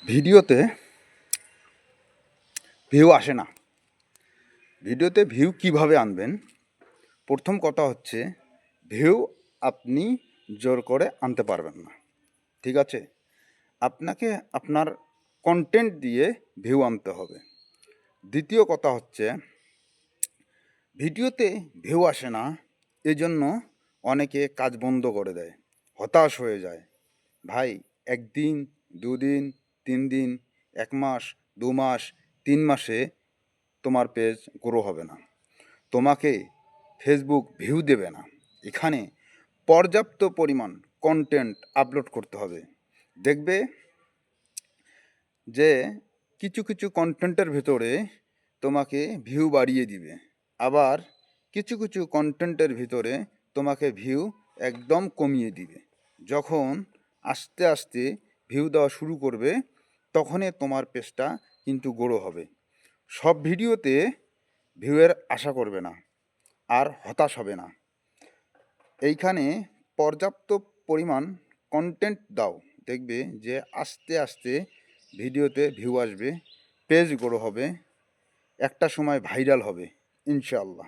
ভিডিওতে ভিউ আসে না। ভিডিওতে ভিউ কিভাবে আনবেন? প্রথম কথা হচ্ছে ভিউ আপনি জোর করে আনতে পারবেন না, ঠিক আছে? আপনাকে আপনার কন্টেন্ট দিয়ে ভিউ আনতে হবে। দ্বিতীয় কথা হচ্ছে ভিডিওতে ভিউ আসে না, এজন্য অনেকে কাজ বন্ধ করে দেয়, হতাশ হয়ে যায়। ভাই, একদিন, দুদিন, 3 দিন, 1 মাস, 2 মাস, 3 মাসে তোমার পেজ গ্রো হবে না, তোমাকে ফেসবুক ভিউ দেবে না। এখানে পর্যাপ্ত পরিমাণ কন্টেন্ট আপলোড করতে হবে। দেখবে যে কিছু কিছু কন্টেন্টের ভেতরে তোমাকে ভিউ বাড়িয়ে দিবে, আবার কিছু কিছু কন্টেন্টের ভিতরে তোমাকে ভিউ একদম কমিয়ে দিবে। যখন আস্তে আস্তে ভিউ দেওয়া শুরু করবে তখনই তোমার পেজটা কিন্তু গ্রো হবে। সব ভিডিওতে ভিউয়ের আশা করবে না, আর হতাশ হবে না। এইখানে পর্যাপ্ত পরিমাণ কন্টেন্ট দাও, দেখবে যে আস্তে আস্তে ভিডিওতে ভিউ আসবে, পেজ গ্রো হবে, একটা সময় ভাইরাল হবে ইনশাআল্লাহ।